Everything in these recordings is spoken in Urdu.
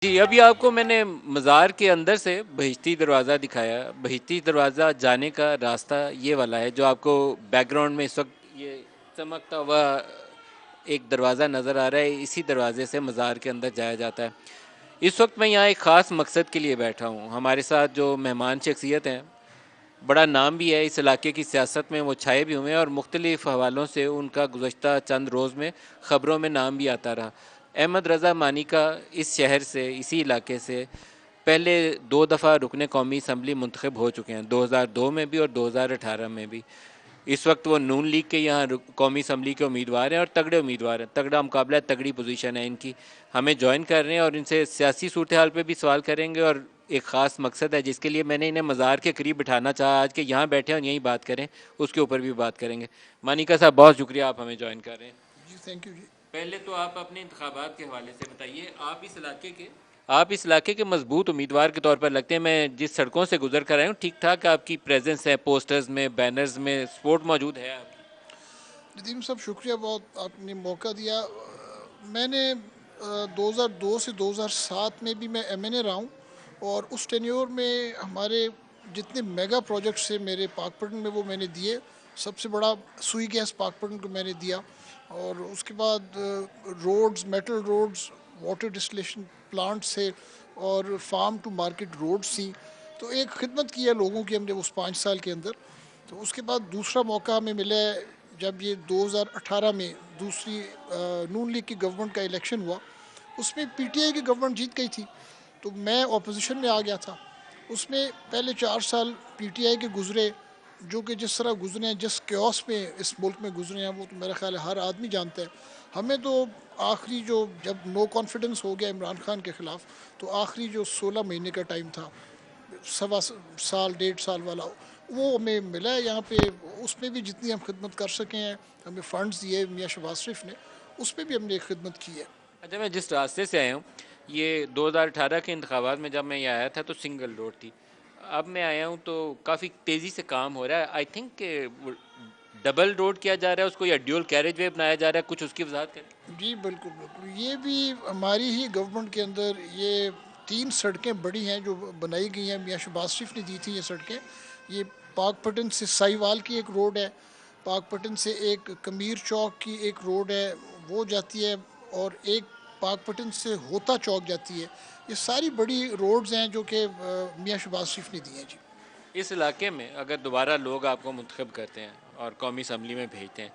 جی ابھی آپ کو میں نے مزار کے اندر سے بہشتی دروازہ دکھایا. بہشتی دروازہ جانے کا راستہ یہ والا ہے جو آپ کو بیک گراؤنڈ میں اس وقت یہ چمکتا ہوا ایک دروازہ نظر آ رہا ہے. اسی دروازے سے مزار کے اندر جایا جاتا ہے. اس وقت میں یہاں ایک خاص مقصد کے لیے بیٹھا ہوں. ہمارے ساتھ جو مہمان شخصیت ہیں، بڑا نام بھی ہے اس علاقے کی سیاست میں، وہ چھائے بھی ہوئے ہیں اور مختلف حوالوں سے ان کا گزشتہ چند روز میں خبروں میں نام بھی آتا رہا. احمد رضا مانی کا اس شہر سے، اسی علاقے سے پہلے 2 دفعہ رکن قومی اسمبلی منتخب ہو چکے ہیں، 2002 میں بھی اور 2018 میں بھی. اس وقت وہ نون لیگ کے یہاں قومی اسمبلی کے امیدوار ہیں اور تگڑے امیدوار ہیں. تگڑا مقابلہ ہے، تگڑی پوزیشن ہے ان کی. ہمیں جوائن کر رہے ہیں اور ان سے سیاسی صورتحال پہ بھی سوال کریں گے، اور ایک خاص مقصد ہے جس کے لیے میں نے انہیں مزار کے قریب بٹھانا چاہا آج، کہ یہاں بیٹھے اور یہیں بات کریں، اس کے اوپر بھی بات کریں گے. مانیکا صاحب بہت شکریہ، آپ ہمیں جوائن کر رہے ہیں. جی تھینک یو جی. پہلے تو آپ اپنے انتخابات کے حوالے سے بتائیے. آپ اس علاقے کے مضبوط امیدوار کے طور پر لگتے ہیں. میں جس سڑکوں سے گزر کر آیا ہوں، ٹھیک ٹھاک آپ کی پریزنس ہے، پوسٹرز میں، بینرز میں، سپورٹ موجود ہے آپ کی. ندیم صاحب شکریہ، بہت آپ نے موقع دیا. میں نے 2002 سے 2007 میں بھی میں ایم این اے رہا ہوں، اور اس ٹینیور میں ہمارے جتنے میگا پروجیکٹس تھے میرے پاکپٹن میں وہ میں نے دیے. سب سے بڑا سوئی گیس پاکپٹن کو میں نے دیا، اور اس کے بعد roads, metal roads, water distillation plants تھے، اور فارم ٹو مارکیٹ روڈز تھیں. تو ایک خدمت کی ہے لوگوں کی ہم نے اس 5 سال کے اندر. تو اس کے بعد دوسرا موقع ہمیں ملا ہے جب یہ 2018 میں دوسری نون لیگ کی گورنمنٹ کا الیکشن ہوا. اس میں پی ٹی آئی کی گورنمنٹ جیت گئی تھی، تو میں اپوزیشن میں آ گیا تھا. اس میں پہلے 4 سال پی ٹی آئی کے گزرے، جو کہ جس طرح گزرے ہیں، جس کیوس میں اس ملک میں گزرے ہیں، وہ تو میرا خیال ہے ہر آدمی جانتا ہے. ہمیں تو آخری جو جب نو کانفیڈنس ہو گیا عمران خان کے خلاف، تو آخری جو 16 مہینے کا ٹائم تھا، 1.25 سال 1.5 سال والا، وہ ہمیں ملا ہے یہاں پہ. اس میں بھی جتنی ہم خدمت کر سکے ہیں، ہمیں فنڈز دیے میاں شہباز شریف نے، اس پہ بھی ہم نے ایک خدمت کی ہے. اچھا، میں جس راستے سے آیا ہوں، یہ 2018 کے انتخابات میں جب میں یہ آیا تھا تو سنگل روڈ تھی. اب میں آیا ہوں تو کافی تیزی سے کام ہو رہا ہے. آئی تھنک کہ ڈبل روڈ کیا جا رہا ہے اس کو، یا ڈیول کیریج وے بنایا جا رہا ہے. کچھ اس کی وضاحت کریں. جی بالکل بالکل، یہ بھی ہماری ہی گورنمنٹ کے اندر یہ 3 سڑکیں بڑی ہیں جو بنائی گئی ہیں. میاں شہباز شریف نے دی تھی یہ سڑکیں. یہ پاک پٹن سے سائی وال کی ایک روڈ ہے، پاک پٹن سے ایک کمیر چوک کی ایک روڈ ہے وہ جاتی ہے، اور ایک پاک پٹن سے ہوتا چوک جاتی ہے. یہ ساری بڑی روڈز ہیں جو کہ میاں شہباز شریف نے دی ہیں. جی اس علاقے میں اگر دوبارہ لوگ آپ کو منتخب کرتے ہیں اور قومی اسمبلی میں بھیجتے ہیں،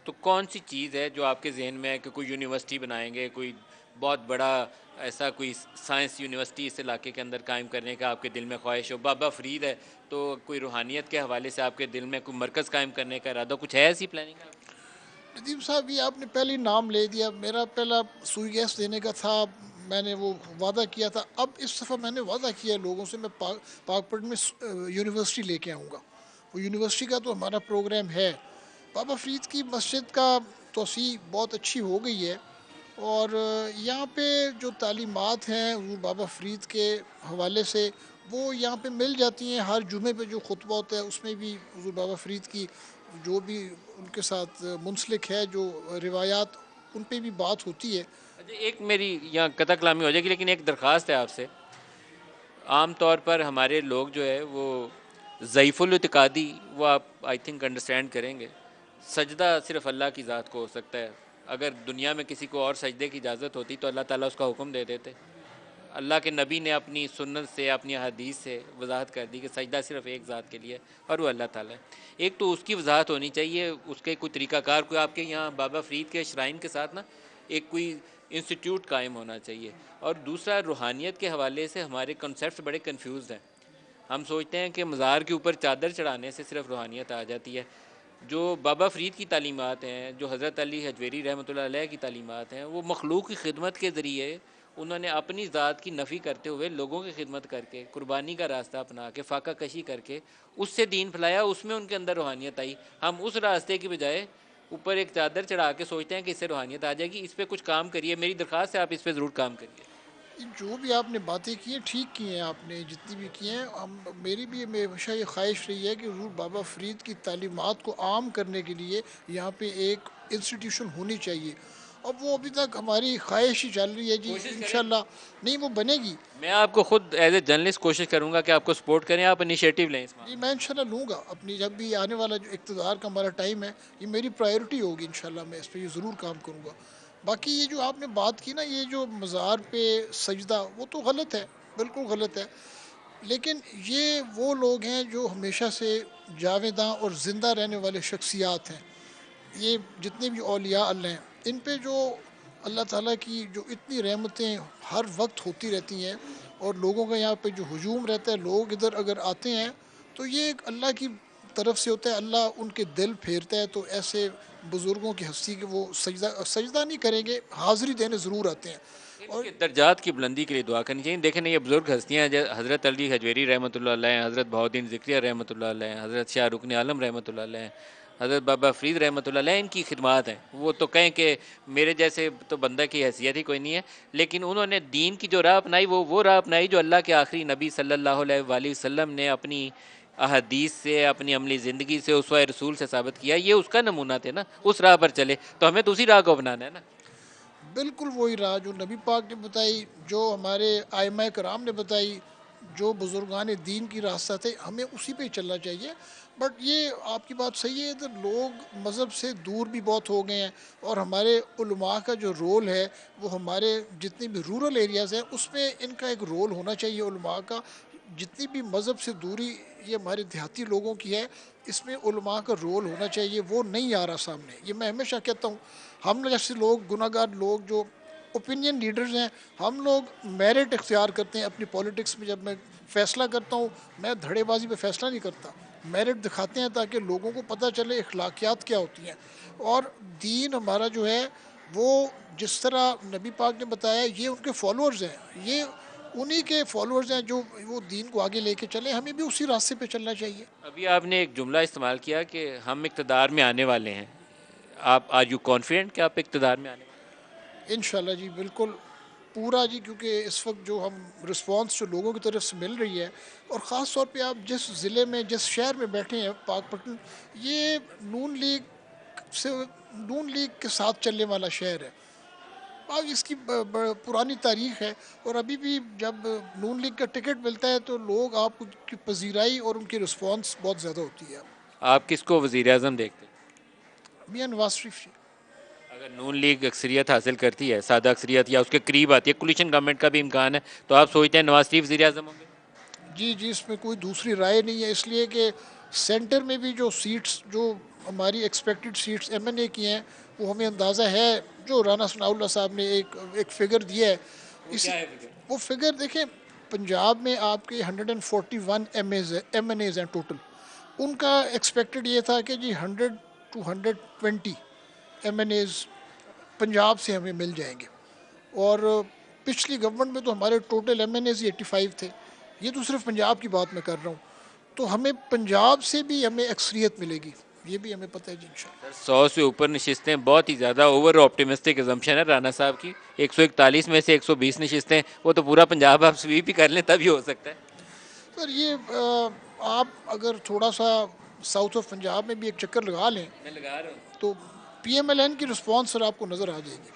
تو کون سی چیز ہے جو آپ کے ذہن میں ہے کہ کوئی یونیورسٹی بنائیں گے، کوئی بہت بڑا ایسا کوئی سائنس یونیورسٹی اس علاقے کے اندر قائم کرنے کا آپ کے دل میں خواہش ہو؟ بابا فرید ہے تو کوئی روحانیت کے حوالے سے آپ کے دل میں کوئی مرکز قائم کرنے کا ارادہ، کچھ ہے ایسی پلاننگ آپ کی؟ ندیم صاحب، یہ آپ نے پہلے نام لے دیا. میرا پہلا سوئی گیس دینے کا تھا، میں نے وہ وعدہ کیا تھا. اب اس دفعہ میں نے وعدہ کیا لوگوں سے، میں پاک پٹن میں یونیورسٹی لے کے آؤں گا. وہ یونیورسٹی کا تو ہمارا پروگرام ہے. بابا فرید کی مسجد کا توسیع بہت اچھی ہو گئی ہے، اور یہاں پہ جو تعلیمات ہیں حضور بابا فرید کے حوالے سے وہ یہاں پہ مل جاتی ہیں. ہر جمعے پہ جو خطبہ ہوتا ہے اس میں بھی حضور بابا فرید کی جو بھی ان کے ساتھ منسلک ہے جو روایات، ان پہ بھی بات ہوتی ہے. اچھا، ایک میری یہاں قطع کلامی ہو جائے گی، لیکن ایک درخواست ہے آپ سے. عام طور پر ہمارے لوگ جو ہے وہ ضعیف الاعتقادی، وہ آپ آئی تھنک انڈرسٹینڈ کریں گے، سجدہ صرف اللہ کی ذات کو ہو سکتا ہے. اگر دنیا میں کسی کو اور سجدے کی اجازت ہوتی تو اللہ تعالیٰ اس کا حکم دے دیتے. اللہ کے نبی نے اپنی سنت سے، اپنی حدیث سے وضاحت کر دی کہ سجدہ صرف ایک ذات کے لیے اور وہ اللہ تعالیٰ ہے. ایک تو اس کی وضاحت ہونی چاہیے، اس کے کوئی طریقہ کار، کوئی آپ کے یہاں بابا فرید کے شرائن کے ساتھ نا ایک کوئی انسٹیٹیوٹ قائم ہونا چاہیے. اور دوسرا، روحانیت کے حوالے سے ہمارے کنسیپٹس بڑے کنفیوزڈ ہیں. ہم سوچتے ہیں کہ مزار کے اوپر چادر چڑھانے سے صرف روحانیت آ جاتی ہے. جو بابا فرید کی تعلیمات ہیں، جو حضرت علی حجویری رحمۃ اللہ علیہ کی تعلیمات ہیں، وہ مخلوق کی خدمت کے ذریعے انہوں نے اپنی ذات کی نفی کرتے ہوئے لوگوں کی خدمت کر کے، قربانی کا راستہ اپنا کے، فاقہ کشی کر کے اس سے دین پھیلایا. اس میں ان کے اندر روحانیت آئی. ہم اس راستے کی بجائے اوپر ایک چادر چڑھا کے سوچتے ہیں کہ اس سے روحانیت آ جائے گی. اس پہ کچھ کام کریے، میری درخواست ہے آپ اس پہ ضرور کام کریے. جو بھی آپ نے باتیں کی ہیں ٹھیک کی ہیں، آپ نے جتنی بھی کی ہیں. میری بھی ہمیشہ یہ خواہش رہی ہے کہ حضور بابا فرید کی تعلیمات کو عام کرنے کے لیے یہاں پہ ایک انسٹیٹیوشن ہونی چاہیے. اب وہ ابھی تک ہماری خواہش ہی چل رہی ہے جی، انشاءاللہ نہیں وہ بنے گی. میں آپ کو خود ایز اے جرنلسٹ کوشش کروں گا کہ آپ کو سپورٹ کریں، آپ انیشیٹو لیں اس جی معاملے میں انشاءاللہ لوں گا اپنی، جب بھی آنے والا جو اقتدار کا ہمارا ٹائم ہے یہ میری پرائیورٹی ہوگی انشاءاللہ، میں اس پہ یہ ضرور کام کروں گا. باقی یہ جو آپ نے بات کی نا، یہ جو مزار پہ سجدہ، وہ تو غلط ہے، بالکل غلط ہے. لیکن یہ وہ لوگ ہیں جو ہمیشہ سے جاویداں اور زندہ رہنے والے شخصیات ہیں. یہ جتنے بھی اولیاء اللہ ہیں، ان پہ جو اللہ تعالیٰ کی جو اتنی رحمتیں ہر وقت ہوتی رہتی ہیں، اور لوگوں کا یہاں پہ جو ہجوم رہتا ہے، لوگ ادھر اگر آتے ہیں تو یہ ایک اللہ کی طرف سے ہوتا ہے، اللہ ان کے دل پھیرتا ہے. تو ایسے بزرگوں کی ہستی کے وہ سجدہ نہیں کریں گے، حاضری دینے ضرور آتے ہیں. ان کے درجات کی بلندی کے لیے دعا کرنی چاہیے. دیکھیں نا، یہ بزرگ ہستیاں ہیں، حضرت علی حجویری رحمۃ اللہ علیہ، حضرت بہاؤالدین ذکریہ رحمۃ اللہ علیہ، حضرت شاہ رکن عالم رحمۃ اللہ علیہ، حضرت بابا فرید رحمۃ اللہ علیہ، ان کی خدمات ہیں. وہ تو کہیں کہ میرے جیسے تو بندہ کی حیثیت ہی کوئی نہیں ہے، لیکن انہوں نے دین کی جو راہ اپنائی، وہ راہ اپنائی جو اللہ کے آخری نبی صلی اللہ علیہ وآلہ وسلم نے اپنی احادیث سے، اپنی عملی زندگی سے، اسوہ رسول سے ثابت کیا. یہ اس کا نمونہ تھے نا، اس راہ پر چلے تو ہمیں تو اسی راہ کو اپنانا ہے نا. بالکل وہی راہ جو نبی پاک نے بتائی، جو ہمارے ائمہ کرام نے بتائی، جو بزرگان دین کی راستہ تھے، ہمیں اسی پہ چلنا چاہیے. بٹ یہ آپ کی بات صحیح ہے، ادھر لوگ مذہب سے دور بھی بہت ہو گئے ہیں، اور ہمارے علماء کا جو رول ہے، وہ ہمارے جتنی بھی رورل ایریاز ہیں اس میں ان کا ایک رول ہونا چاہیے علماء کا. جتنی بھی مذہب سے دوری یہ ہمارے دیہاتی لوگوں کی ہے، اس میں علماء کا رول ہونا چاہیے. وہ نہیں آ رہا سامنے. یہ میں ہمیشہ کہتا ہوں، ہم جیسے لوگ گناہ گار لوگ جو اوپینین لیڈرز ہیں، ہم لوگ میرٹ اختیار کرتے ہیں اپنی پولیٹکس میں. جب میں فیصلہ کرتا ہوں، میں دھڑے بازی پہ فیصلہ نہیں کرتا، میرٹ دکھاتے ہیں تاکہ لوگوں کو پتہ چلے اخلاقیات کیا ہوتی ہیں. اور دین ہمارا جو ہے وہ جس طرح نبی پاک نے بتایا، یہ ان کے فالوورز ہیں، یہ انہی کے فالوورز ہیں جو وہ دین کو آگے لے کے چلے. ہمیں بھی اسی راستے پہ چلنا چاہیے. ابھی آپ نے ایک جملہ استعمال کیا کہ ہم اقتدار میں آنے والے ہیں. آپ آر یو کانفیڈنٹ کہ آپ اقتدار میں آنے والے ہیں؟ انشاءاللہ جی بالکل پورا جی، کیونکہ اس وقت جو ہم رسپانس جو لوگوں کی طرف سے مل رہی ہے، اور خاص طور پہ آپ جس ضلع میں، جس شہر میں بیٹھے ہیں پاک پٹن، یہ نون لیگ کے ساتھ چلنے والا شہر ہے. اب اس کی پرانی تاریخ ہے، اور ابھی بھی جب نون لیگ کا ٹکٹ ملتا ہے تو لوگ آپ کی پذیرائی اور ان کی رسپانس بہت زیادہ ہوتی ہے. آپ کس کو وزیر اعظم دیکھتے ہیں؟ میاں نواز شریف جی. اگر نون لیگ اکثریت حاصل کرتی ہے، سادہ اکثریت، یا اس کے قریب آتی ہے، کولیشن گورنمنٹ کا بھی امکان ہے، تو آپ سوچتے ہیں نواز شریف وزیر اعظم ہوں گے؟ جی جی، اس میں کوئی دوسری رائے نہیں ہے. اس لیے کہ سینٹر میں بھی جو سیٹس، جو ہماری ایکسپیکٹڈ سیٹس ایم این اے کی ہیں، وہ ہمیں اندازہ ہے. جو رانا ثناء اللہ صاحب نے ایک فگر دیا ہے، وہ کیا ہے فکر؟ وہ فگر دیکھیں. پنجاب میں آپ کے 141 ایم این ایز ہیں ٹوٹل. ان کا ایکسپیکٹڈ یہ تھا کہ جی 100 to 120 M N As Punjab سے ہمیں مل جائیں گے. اور پچھلی گورنمنٹ میں تو ہمارے ٹوٹل ایم این ایز 85 تھے. یہ تو صرف پنجاب کی بات میں کر رہا ہوں. تو ہمیں پنجاب سے بھی ہمیں اکثریت ملے گی، یہ بھی ہمیں پتہ ہے جی انشاءاللہ. 100 سے اوپر نشستیں بہت ہی زیادہ اوور آپٹیمسٹک ایزمپشن ہے رانا صاحب کی. 141 میں سے 120 نشستیں، وہ تو پورا پنجاب آپ سویپ ہی کر لیں تب ہی ہو سکتا ہے. سر یہ آپ اگر تھوڑا سا ساؤتھ آف پنجاب میں بھی ایک چکر لگا لیں میں لگا رہا ہوں. تو پی ایم ایل این کی رسپانس سر آپ کو نظر آ جائے گی.